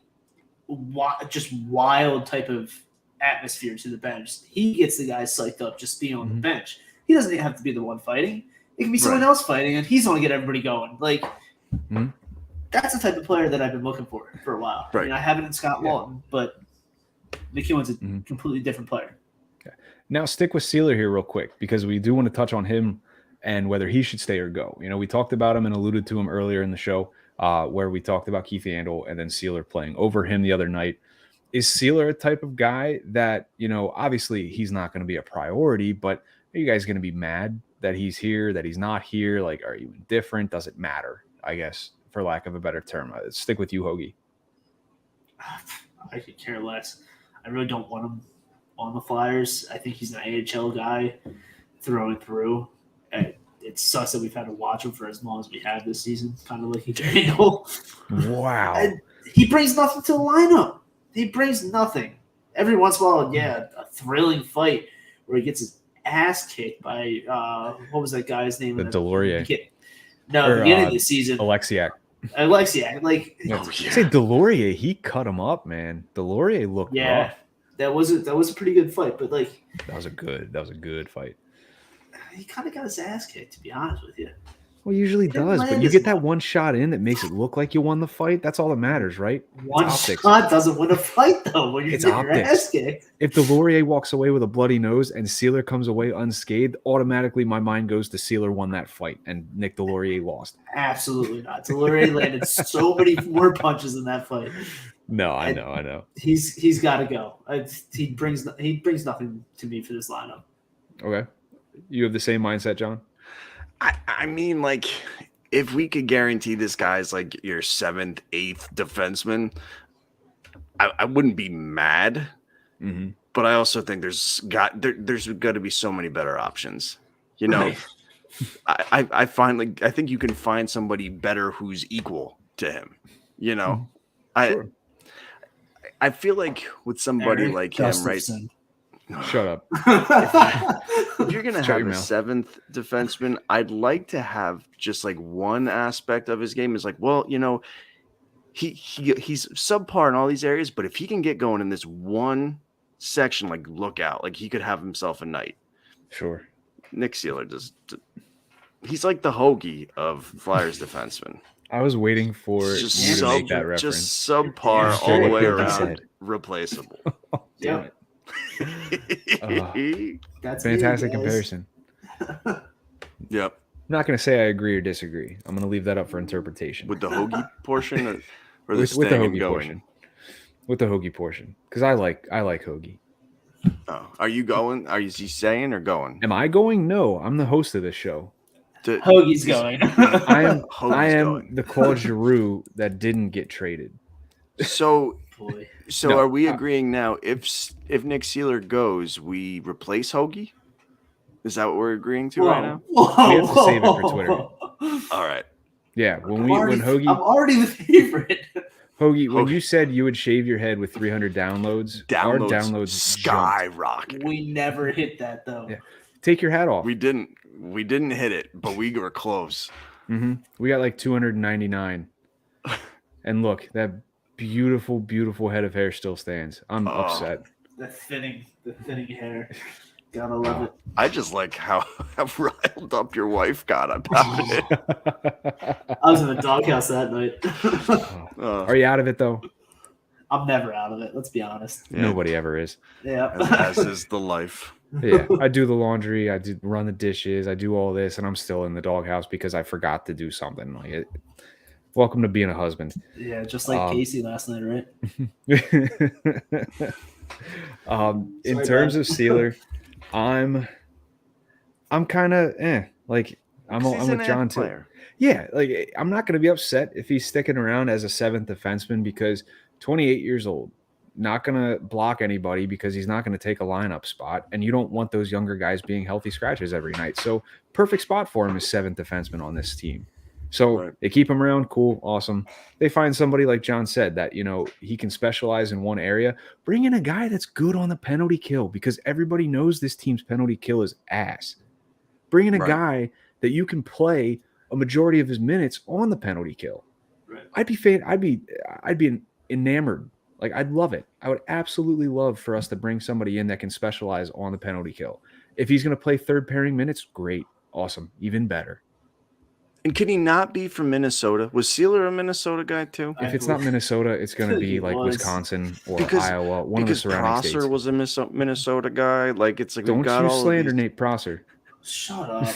just wild type of atmosphere to the bench. He gets the guys psyched up just being on the bench. He doesn't even have to be the one fighting. It can be someone else fighting, and he's going to get everybody going. Like, that's the type of player that I've been looking for a while. Right. I mean, I have it in Scott Walton, but McEwen's a completely different player. Okay. Now stick with Sealer here real quick, because we do want to touch on him and whether he should stay or go. We talked about him and alluded to him earlier in the show, where we talked about Keith Yandel and then Sealer playing over him the other night. Is Sealer a type of guy that, obviously he's not going to be a priority, but are you guys going to be mad that he's here, that he's not here? Like, are you indifferent? Does it matter? I guess, for lack of a better term. Stick with you, Hoagie. I could care less. I really don't want him on the Flyers. I think he's an AHL guy through and through. It sucks that we've had to watch him for as long as we have this season, kind of like Daniel. Wow. And he brings nothing to the lineup. He brings nothing. Every once in a while, a thrilling fight where he gets his ass kicked by what was that guy's name? The Delorier. Beginning of the season.Alexiak. Like, say Delorier, he cut him up, man. Delorier looked rough. That was a pretty good fight, but like that was a good fight. He kind of got his ass kicked, to be honest with you. Well, he usually does, but you get that one shot in that makes it look like you won the fight. That's all that matters, right? One shot doesn't win a fight, though, when you're getting your ass kicked. If Delorier walks away with a bloody nose and Sealer comes away unscathed, automatically my mind goes to Sealer won that fight and Nick Delorier lost. Absolutely not. Delorier landed so many more punches in that fight. No, I know. He's got to go. He brings nothing to me for this lineup. Okay. You have the same mindset, John? I mean, like, if we could guarantee this guy's like your 7th, 8th defenseman, I wouldn't be mad. Mm-hmm. But I also think there's got to be so many better options. Right. I think you can find somebody better who's equal to him. Sure. I feel like with somebody like Gustafson. him, right? Shut up. If you're gonna have a 7th defenseman, I'd like to have just like one aspect of his game is like, well, he's subpar in all these areas, but if he can get going in this one section, like look out, like he could have himself a night. Sure. Nick Sealer he's like the Hoagie of Flyers defenseman. I was waiting for you to make that reference. Just subpar all the way around, replaceable. Damn it. That's fantastic comparison. Yep. I'm not going to say I agree or disagree. I'm going to leave that up for interpretation. With the Hoagie portion or with the Hoagie portion? With the Hoagie portion. Because I like Hoagie. Oh, are you going? Are you saying or going? Am I going? No, I'm the host of this show. Hoagie's going. I am the Claude Giroux that didn't get traded. So, Boy. No, are we agreeing now? If Nick Sealer goes, we replace Hoagie? Is that what we're agreeing to right now? Whoa, We have to save it for Twitter. All right. Yeah, when I'm when I'm Hoagie already the favorite. Hoagie, when Hoagie. you said you would shave your head with 300 downloads, our downloads jumped. skyrocket. We never hit that though. Yeah. Take your hat off. We didn't hit it, but we were close. We got like 299. And look, that beautiful, beautiful head of hair still stands. I'm upset. The thinning hair. Gotta love it. I just like how riled up your wife got about it. I was in the doghouse that night. Are you out of it though? I'm never out of it. Let's be honest. Yeah. Nobody ever is. Yeah. As is the life. Yeah, I do the laundry, I do run the dishes, I do all this, and I'm still in the doghouse because I forgot to do something. Like it. Welcome to being a husband. Yeah, just like Casey last night, right? In terms of Sealer, I'm kind of like I'm with John too. Yeah, like I'm not going to be upset if he's sticking around as a seventh defenseman because 28 years old, not going to block anybody because he's not going to take a lineup spot, and you don't want those younger guys being healthy scratches every night. So perfect spot for him is seventh defenseman on this team. So they keep him around, cool, awesome. They find somebody like John said that, he can specialize in one area. Bring in a guy that's good on the penalty kill because everybody knows this team's penalty kill is ass. Bring in a guy that you can play a majority of his minutes on the penalty kill. Right. I'd be enamored. Like I'd love it. I would absolutely love for us to bring somebody in that can specialize on the penalty kill. If he's going to play third pairing minutes, great, awesome, even better. And can he not be from Minnesota? Was Sealer a Minnesota guy too? If it's not Minnesota, it's going to be like Wisconsin or Iowa, one of the surrounding states. Prosser was a Minnesota guy. Like it's like don't we got you all slander Nate Prosser. Shut up.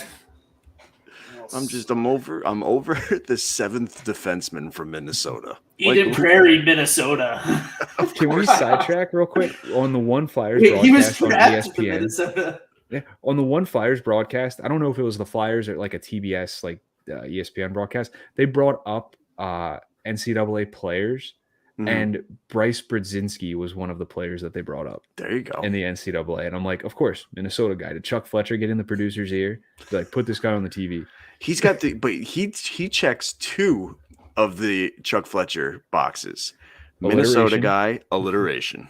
I'm over the seventh defenseman from Minnesota. Eden Prairie, Minnesota. Can we sidetrack real quick on the One Flyers He was broadcast on drafted to ESPN? Minnesota. Yeah, on the One Flyers broadcast, I don't know if it was the Flyers or like a TBS, like ESPN broadcast. They brought up NCAA players, and Bryce Brodzinski was one of the players that they brought up. There you go. In the NCAA, and I'm like, of course, Minnesota guy. Did Chuck Fletcher get in the producer's ear? Be like, put this guy on the TV. He's got but he checks two of the Chuck Fletcher boxes. Minnesota guy, alliteration.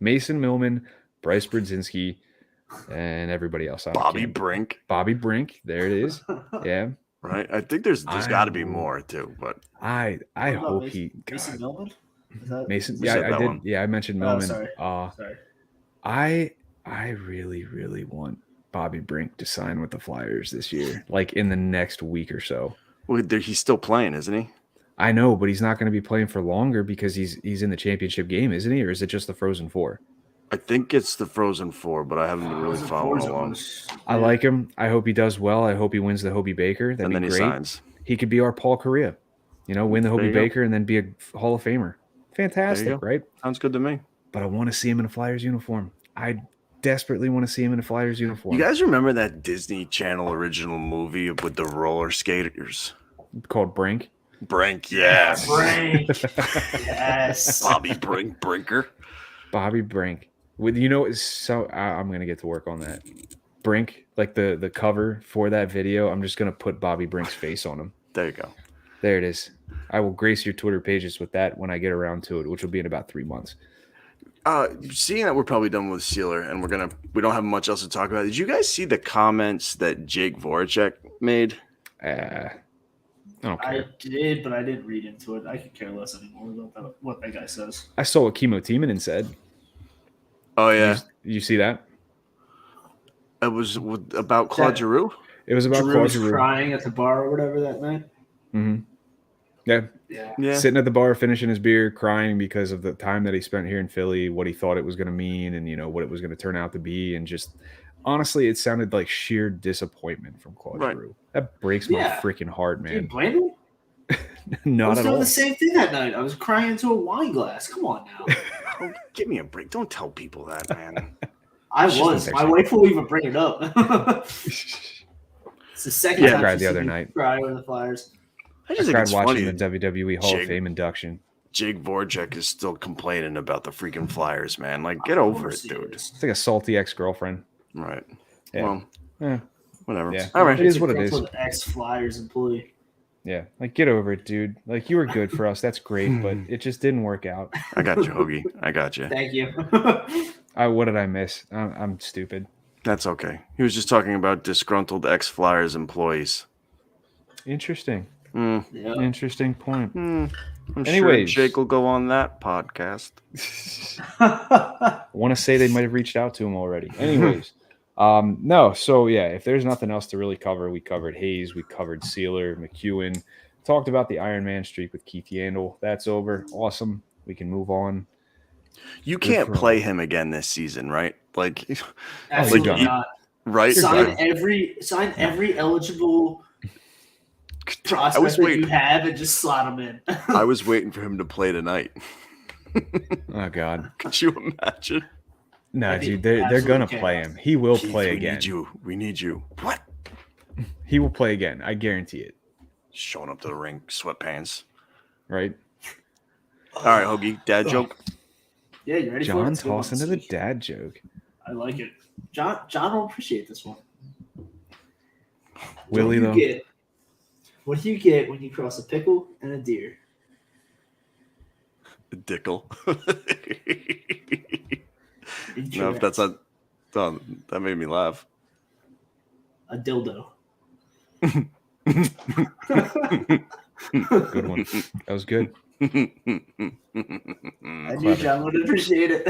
Mason Millman, Bryce Brodzinski, and everybody else. Bobby Brink. Bobby Brink. There it is. Yeah. Right. I think there's got to be more too, but I hope Mason Millman. Mason. Yeah, I did. One. Yeah, I mentioned Millman. Sorry. I really, really want Bobby Brink to sign with the Flyers this year, like in the next week or so. Well, he's still playing, isn't he? I know, but he's not going to be playing for longer because he's in the championship game, isn't he? Or is it just the Frozen Four? I think it's the Frozen Four, but I haven't been really following along. I like him. I hope he does well. I hope he wins the Hobie Baker. That'd be great. He signs. He could be our Paul Correa. Win the Hobie Baker and then be a Hall of Famer. Fantastic, right? Sounds good to me. But I want to see him in a Flyers uniform. I desperately want to see him in a Flyers uniform. You guys remember that Disney Channel original movie with the roller skaters? Called Brink? Brink, yes. Brink. Yes. Bobby Brinker. Bobby Brink. So I'm going to get to work on that. Brink, like the cover for that video, I'm just going to put Bobby Brink's face on him. There you go. There it is. I will grace your Twitter pages with that when I get around to it, which will be in about 3 months. Seeing that we're probably done with Sealer and we don't have much else to talk about. Did you guys see the comments that Jake Voracek made? I don't care. I did, but I didn't read into it. I could care less anymore about what that guy says. I saw what Kimo Timonen said. Oh, yeah. Did you see that? It was about Claude Giroux? It was about Claude Giroux. Crying at the bar or whatever that night. Mm-hmm. Yeah. Sitting at the bar, finishing his beer, crying because of the time that he spent here in Philly, what he thought it was going to mean, and what it was going to turn out to be, and just honestly, it sounded like sheer disappointment from Claude Giroux. That breaks my freaking heart, man. Do you blame him? Not I was at doing all. the same thing that night. I was crying into a wine glass. Come on now. Oh, give me a break. Don't tell people that, man. I was. My wife will even bring it up. It's the second time I cried the other night. Cry with the Flyers. I cried watching the WWE Hall of Fame induction. Jake Voracek is still complaining about the freaking Flyers, man. Like, get over it, dude. It's like a salty ex-girlfriend. Right. Yeah. Well, whatever. Yeah. All right. It is what it is. Ex-Flyers employee. Yeah. Like, get over it, dude. Like, you were good for us. That's great, but it just didn't work out. I got you, Hoagie. I got you. Thank you. What did I miss? I'm stupid. That's okay. He was just talking about disgruntled ex-Flyers employees. Interesting. Yeah. Interesting point. I'm Anyways. sure Jake will go on that podcast. I want to say they might have reached out to him already. Anyways, no. So yeah, if there's nothing else to really cover, we covered Hayes, we covered Sealer, McEwen, talked about the Iron Man streak with Keith Yandel. That's over. Awesome. We can move on. You can't play him again this season, right? Like, Absolutely not. Right? Sign every eligible prospect that you have and just slot him in. I was waiting for him to play tonight. Oh God. Could you imagine? No, dude, they're gonna play him. He will play again. We need you. What? He will play again. I guarantee it. Showing up to the ring, sweatpants. Right? All right, Hoagie, dad joke. Yeah, you ready John for it? toss into the dad joke. I like it. John will appreciate this one. Willie, though. What do you get when you cross a pickle and a deer? A dickle. No, if that's not done, that made me laugh. A dildo. Good one. That was good. I knew John would appreciate it.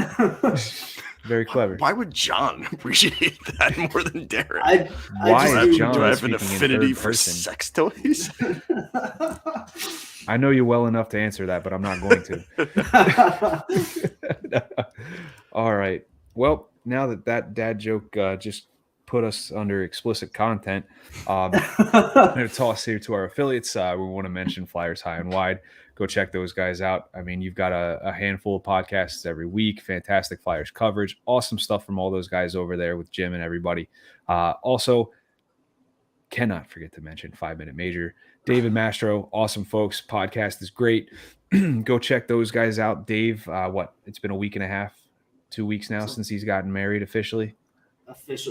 Very clever. Why would John appreciate that more than Darren? Why is John do I have an speaking in affinity third for person? sex toys? I know you well enough to answer that, but I'm not going to. All right. Well, now that dad joke just put us under explicit content, I'm going to toss here to our affiliates. We want to mention Flyers High and Wide. Go check those guys out. I mean, you've got a handful of podcasts every week, fantastic Flyers coverage, awesome stuff from all those guys over there with Jim and everybody. Also, cannot forget to mention 5 Minute Major. David Mastro, awesome folks. Podcast is great. Go check those guys out. Dave, it's been a week and a half, 2 weeks now since he's gotten married officially.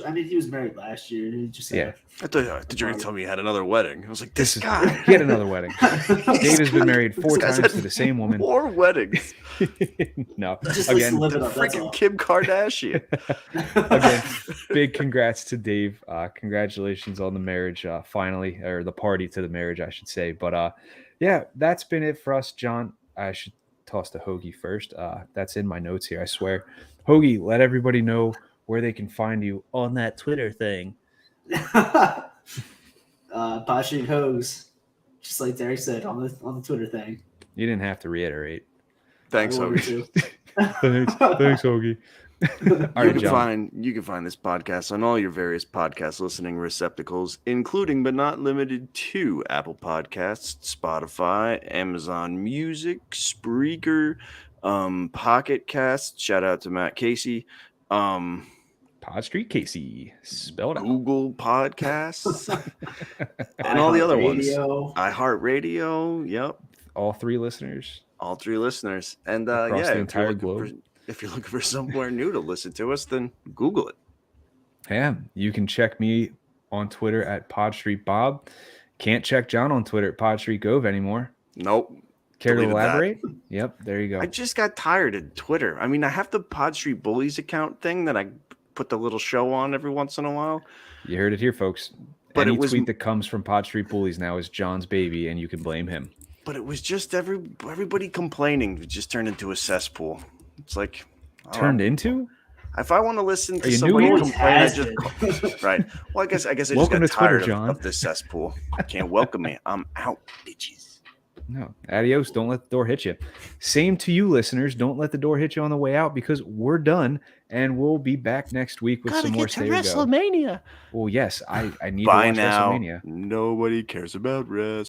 I mean, he was married last year. He just I thought you were going to tell me he had another wedding. I was like, this guy. He had another wedding. Dave has been married 4 times to the same woman. 4 weddings. No. Just again, live it up, freaking Kim Kardashian. Again, big congrats to Dave. Congratulations on the marriage finally, or the party to the marriage, I should say. But yeah, that's been it for us, John. I should toss to Hoagie first. That's in my notes here, I swear. Hoagie, let everybody know where they can find you on that Twitter thing. Poshing Hoes, just like Derek said on the Twitter thing. You didn't have to reiterate. Thanks, Hoagie. Thanks, Hoagie. All right, John. You can find this podcast on all your various podcast listening receptacles, including but not limited to Apple Podcasts, Spotify, Amazon Music, Spreaker, Pocket Cast. Shout out to Matt Casey. Pod Street Casey, spelled out. Google Podcasts, and all the other ones. iHeartRadio. Yep. All 3 listeners. All 3 listeners. And across the entire globe. If you're looking for somewhere new to listen to us, then Google it. Yeah, you can check me on Twitter at PodStreetBob. Can't check John on Twitter at PodStreetGove anymore. Nope. Care to Deleted elaborate? that. Yep, there you go. I just got tired of Twitter. I mean, I have the Pod Street Bullies account thing that I put the little show on every once in a while. You heard it here, folks. But Any tweet that comes from Pod Street Bullies now is John's baby, and you can blame him. But it was just everybody complaining. It just turned into a cesspool. It's like into? If I want to listen to you somebody new complain, I just right. Well, I guess I just Welcome got to Twitter, tired John. of this cesspool. Can't welcome me. I'm out, bitches. No, adios. Don't let the door hit you. Same to you, listeners. Don't let the door hit you on the way out because we're done, and we'll be back next week with some more Stay or Go. WrestleMania. Well, yes, I need By to watch now, WrestleMania. nobody cares about wrestling.